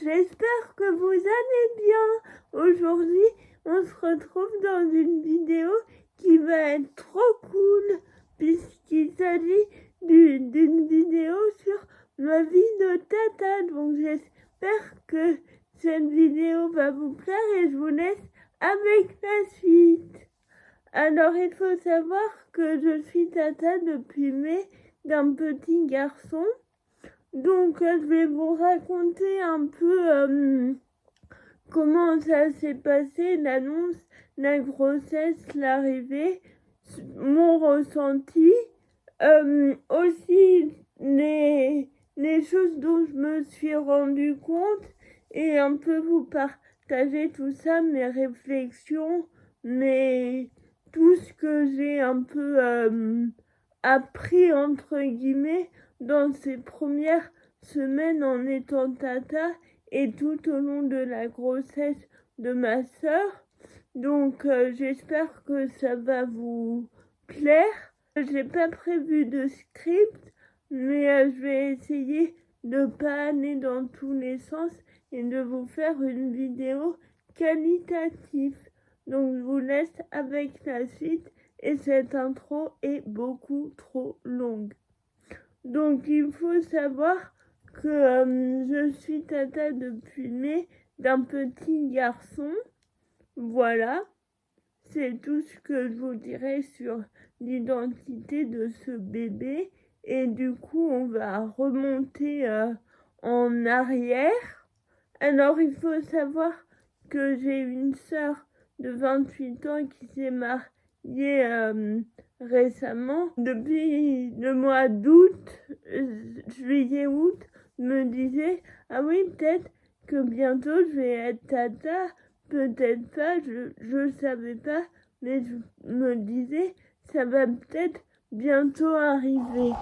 j'espère que vous allez bien. Aujourd'hui, on se retrouve dans une vidéo qui va être trop cool puisqu'il s'agit d'une vidéo sur ma vie de tata. Donc j'espère que cette vidéo va vous plaire et je vous laisse avec la suite. Alors il faut savoir que je suis tata depuis mai d'un petit garçon. Donc, je vais vous raconter un peu comment ça s'est passé, l'annonce, la grossesse, l'arrivée, mon ressenti, aussi les choses dont je me suis rendu compte et un peu vous partager tout ça, mes réflexions, tout ce que j'ai un peu appris entre guillemets dans ces premières semaines en étant tata et tout au long de la grossesse de ma sœur. Donc j'espère que ça va vous plaire. J'ai pas prévu de script, mais je vais essayer de pas aller dans tous les sens et de vous faire une vidéo qualitative. Donc je vous laisse avec la suite et cette intro est beaucoup trop longue. Donc il faut savoir que je suis tata depuis mai d'un petit garçon. Voilà, c'est tout ce que je vous dirai sur l'identité de ce bébé. Et du coup, on va remonter en arrière. Alors il faut savoir que j'ai une sœur de 28 ans qui s'est mariée récemment. Depuis le mois d'août, juillet-août, me disait « Ah oui, peut-être que bientôt je vais être tata, peut-être pas, je savais pas, mais je me disais « Ça va peut-être bientôt arriver ».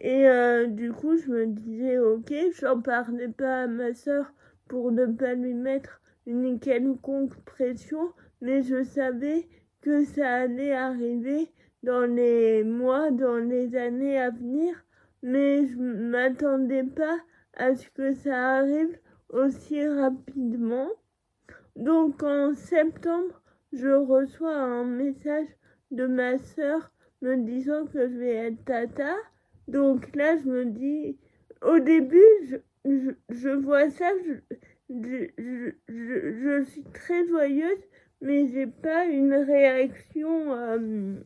Et du coup, je me disais, ok, j'en parlais pas à ma sœur pour ne pas lui mettre une quelconque pression, mais je savais que ça allait arriver dans les mois, dans les années à venir, mais je m'attendais pas à ce que ça arrive aussi rapidement. Donc en septembre, je reçois un message de ma sœur me disant que je vais être tata. Donc là, je me dis, au début, je vois ça, je suis très joyeuse, mais j'ai pas une réaction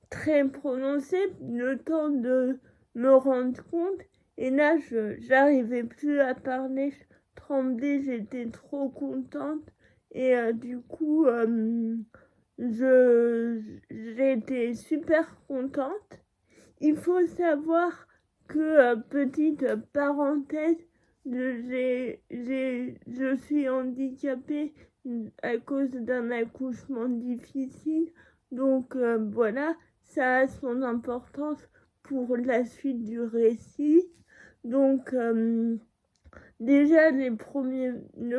très prononcée, le temps de me rendre compte. Et là, j'arrivais plus à parler, je tremblais, j'étais trop contente. Et du coup, j'étais super contente. Il faut savoir que, petite parenthèse, je suis handicapée à cause d'un accouchement difficile. Donc voilà, ça a son importance pour la suite du récit. Donc déjà le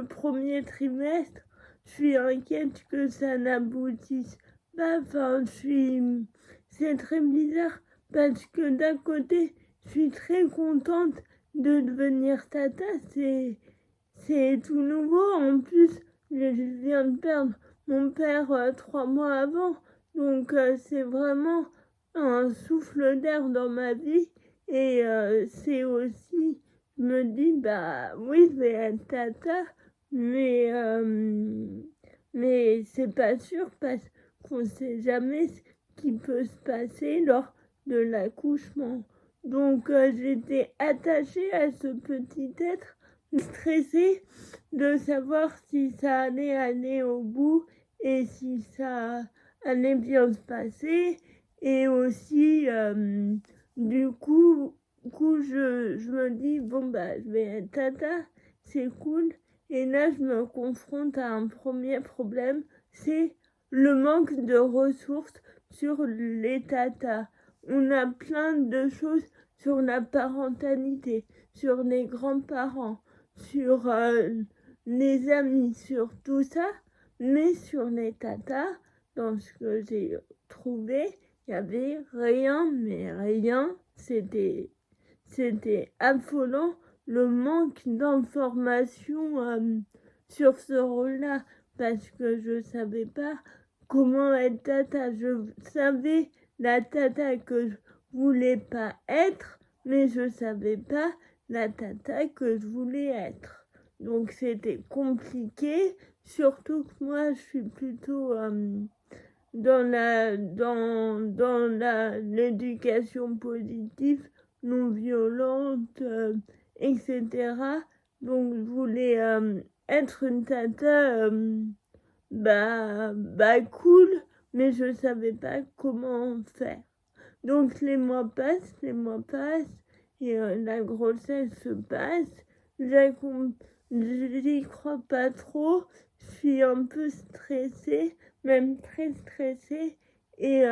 premier trimestre, je suis inquiète que ça n'aboutisse pas. Enfin, c'est très bizarre parce que d'un côté, je suis très contente de devenir tata. C'est tout nouveau. En plus, je viens de perdre mon père 3 mois avant. Donc c'est vraiment un souffle d'air dans ma vie. Et c'est aussi, je me dis, bah oui, je vais être tata, mais c'est pas sûr parce qu'on sait jamais ce qui peut se passer lors de l'accouchement. Donc j'étais attachée à ce petit être, stressée de savoir si ça allait aller au bout et si ça allait bien se passer. Et aussi, du coup, je me dis, bon, bah, je vais être tata, c'est cool. Et là, je me confronte à un premier problème, c'est le manque de ressources sur les tatas. On a plein de choses sur la parentalité, sur les grands-parents, sur les amis, sur tout ça, mais sur les tatas, dans ce que j'ai trouvé, il n'y avait rien, mais rien, c'était c'était affolant le manque d'informations sur ce rôle-là, parce que je savais pas comment être tata. Je savais la tata que je voulais pas être, mais je savais pas la tata que je voulais être. Donc c'était compliqué, surtout que moi je suis plutôt dans l'éducation positive, non violente, etc. Donc je voulais être une tata cool, mais je savais pas comment faire. Donc les mois passent, et la grossesse se passe. J'y crois pas trop, je suis un peu stressée, même très stressée. Et,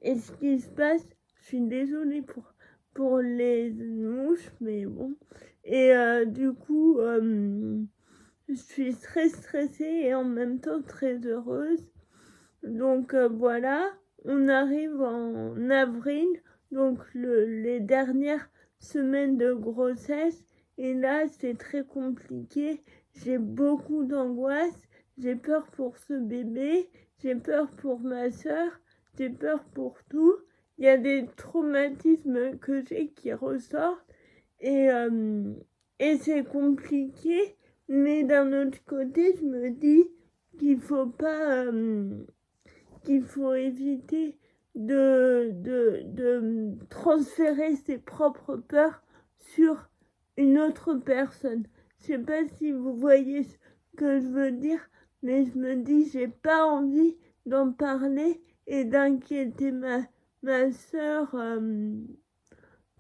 et ce qui se passe, je suis désolée pour les mouches, mais bon. Et du coup, je suis très stressée et en même temps très heureuse. Donc voilà, on arrive en avril, donc les dernières semaines de grossesse. Et là, c'est très compliqué. J'ai beaucoup d'angoisse. J'ai peur pour ce bébé. J'ai peur pour ma sœur. J'ai peur pour tout. Il y a des traumatismes que j'ai qui ressortent. Et, euh, et c'est compliqué. Mais d'un autre côté, je me dis qu'il faut pas... qu'il faut éviter de transférer ses propres peurs sur une autre personne. Je sais pas si vous voyez ce que je veux dire, mais je me dis, j'ai pas envie d'en parler et d'inquiéter ma sœur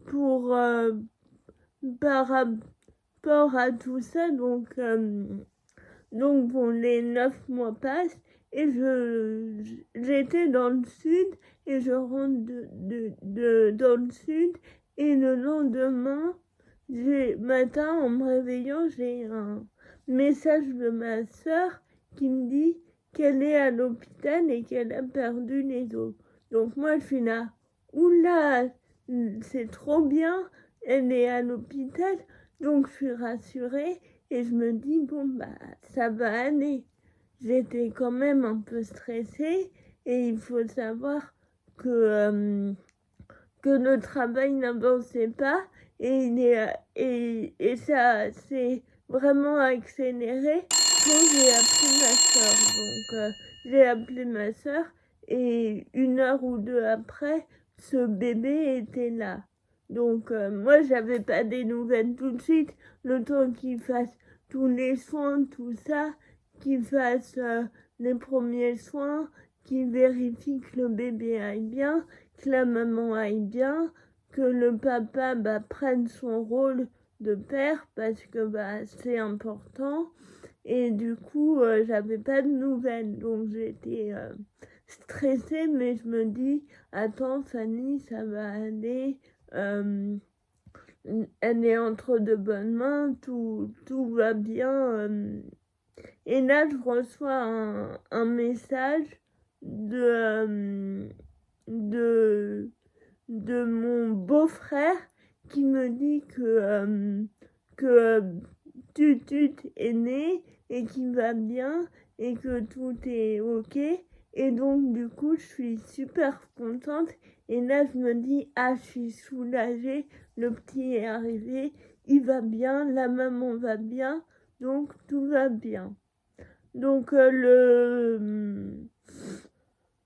pour par rapport à tout ça. Donc bon, les 9 mois passent et j'étais dans le sud et je rentre dans le sud et le lendemain, matin en me réveillant, j'ai un message de ma sœur qui me dit qu'elle est à l'hôpital et qu'elle a perdu les os. Donc moi je suis là, oula, c'est trop bien, elle est à l'hôpital, donc je suis rassurée. Et je me dis, bon, ça va aller. J'étais quand même un peu stressée et il faut savoir que le travail n'avançait pas et ça s'est vraiment accéléré quand j'ai appelé ma soeur. Donc, j'ai appelé ma soeur et 1 heure ou 2 après, ce bébé était là. Donc, moi, j'avais pas des nouvelles tout de suite. Le temps qu'il fasse tous les soins, tout ça, qu'il fasse les premiers soins, qu'il vérifie que le bébé aille bien, que la maman aille bien, que le papa prenne son rôle de père parce que c'est important. Et du coup, j'avais pas de nouvelles. Donc, j'étais stressée, mais je me dis, attends, Fanny, ça va aller. Elle est entre de bonnes mains, tout va bien. Et là, je reçois un message de, de, de mon beau-frère qui me dit que Tutut est né et qu'il va bien et que tout est ok. Et donc, du coup, je suis super contente. Et là, je me dis, ah, je suis soulagée. Le petit est arrivé. Il va bien. La maman va bien. Donc, tout va bien. Donc, le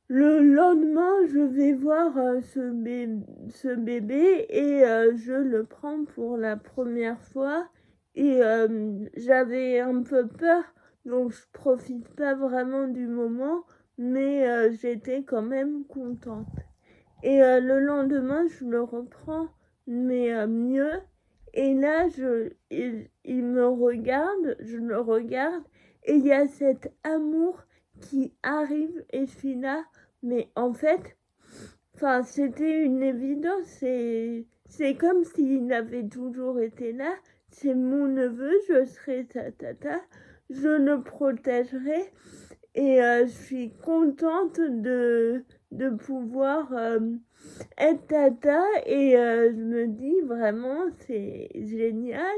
lendemain, je vais voir ce bébé et je le prends pour la première fois. Et j'avais un peu peur, donc je profite pas vraiment du moment, mais j'étais quand même contente. Et le lendemain, je le reprends, mais mieux. Et là, il me regarde, je le regarde, et il y a cet amour qui arrive, et je suis là. Mais en fait, c'était une évidence. C'est comme s'il avait toujours été là. C'est mon neveu, je serai sa tata, je le protégerai. Et je suis contente de pouvoir être tata et je me dis vraiment c'est génial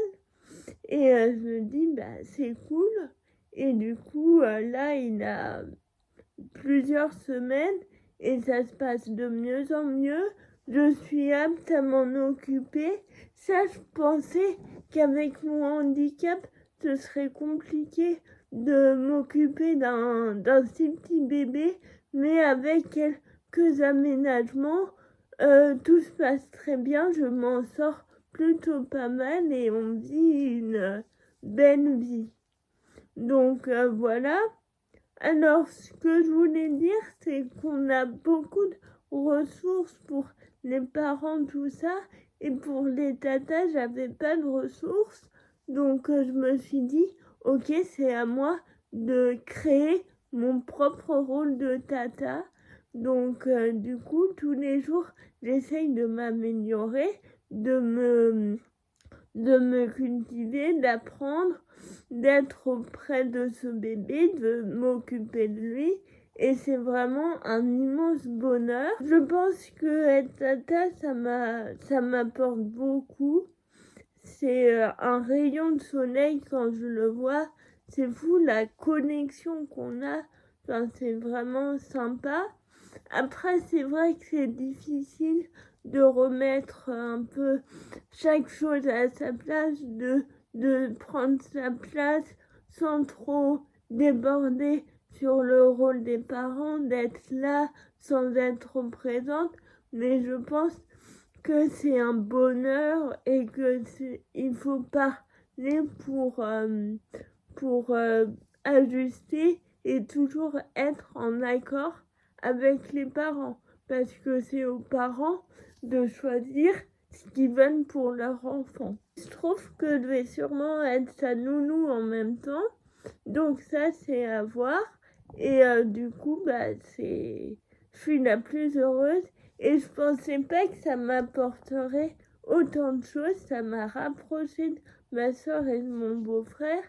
et je me dis bah c'est cool et du coup là il a plusieurs semaines et ça se passe de mieux en mieux. Je suis apte à m'en occuper. Ça, je pensais qu'avec mon handicap, ce serait compliqué de m'occuper d'un si petit bébé, mais avec quelques aménagements, tout se passe très bien. Je m'en sors plutôt pas mal et on vit une belle vie. Donc voilà. Alors, ce que je voulais dire, c'est qu'on a beaucoup de ressources pour les parents, tout ça, et pour les tatas, j'avais pas de ressources. Donc, je me suis dit, ok, c'est à moi de créer mon propre rôle de tata. Donc, du coup, tous les jours, j'essaye de m'améliorer, de me de me cultiver, d'apprendre, d'être auprès de ce bébé, de m'occuper de lui. Et c'est vraiment un immense bonheur. Je pense que être tata, ça m'apporte beaucoup. C'est un rayon de soleil quand je le vois. C'est fou la connexion qu'on a. Enfin, c'est vraiment sympa. Après, c'est vrai que c'est difficile de remettre un peu chaque chose à sa place, de prendre sa place sans trop déborder sur le rôle des parents, d'être là sans être présente. Mais je pense que c'est un bonheur et que il faut parler pour ajuster et toujours être en accord avec les parents parce que c'est aux parents de choisir ce qu'ils veulent pour leur enfant. Je trouve que je vais sûrement être sa nounou en même temps, donc ça c'est à voir et du coup bah je suis la plus heureuse et je pensais pas que ça m'apporterait autant de choses. Ça m'a rapproché de ma soeur et de mon beau-frère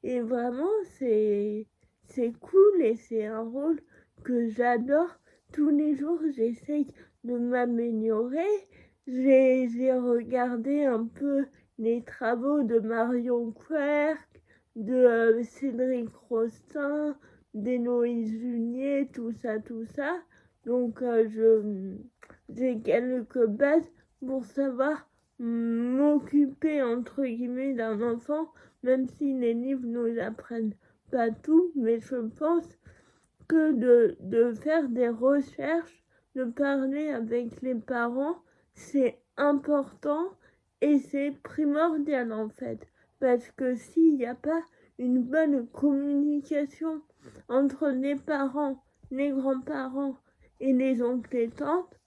et vraiment c'est cool et c'est un rôle que j'adore. Tous les jours j'essaye de m'améliorer. J'ai regardé un peu les travaux de Marion Querc, de Cédric Rostin, d'Héloïse Junier, tout ça, tout ça. Donc j'ai quelques bases pour savoir m'occuper entre guillemets d'un enfant, même si les livres nous apprennent pas tout, mais je pense que de faire des recherches, de parler avec les parents, c'est important et c'est primordial en fait. Parce que s'il n'y a pas une bonne communication entre les parents, les grands-parents et les oncles et tantes,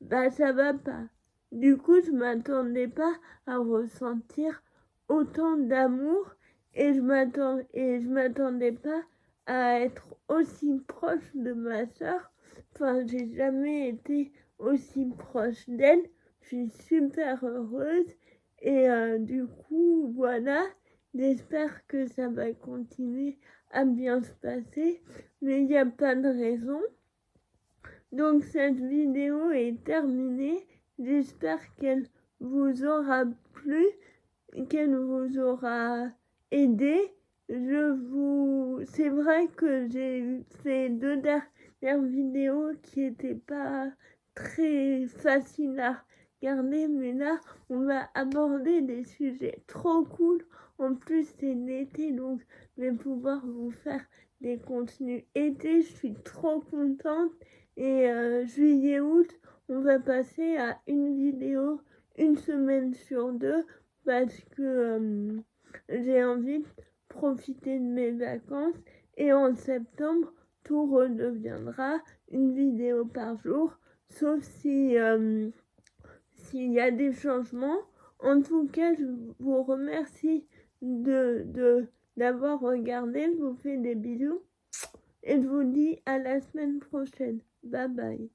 bah ça va pas. Du coup, je m'attendais pas à ressentir autant d'amour et je m'attendais pas à être aussi proche de ma sœur. Enfin, j'ai jamais été aussi proche d'elle. Je suis super heureuse et du coup, voilà. J'espère que ça va continuer à bien se passer, mais il n'y a pas de raison. Donc cette vidéo est terminée. J'espère qu'elle vous aura plu, qu'elle vous aura aidé. C'est vrai que j'ai fait 2 dernières vidéos qui n'étaient pas très faciles à regarder, mais là on va aborder des sujets trop cool. En plus c'est l'été, donc je vais pouvoir vous faire des contenus été. Je suis trop contente. Et juillet-août, on va passer à une vidéo une semaine sur 2 parce que j'ai envie de profiter de mes vacances. Et en septembre, tout redeviendra une vidéo par jour, sauf si s'il y a des changements. En tout cas, je vous remercie d'avoir regardé. Je vous fais des bisous et je vous dis à la semaine prochaine. Bye bye.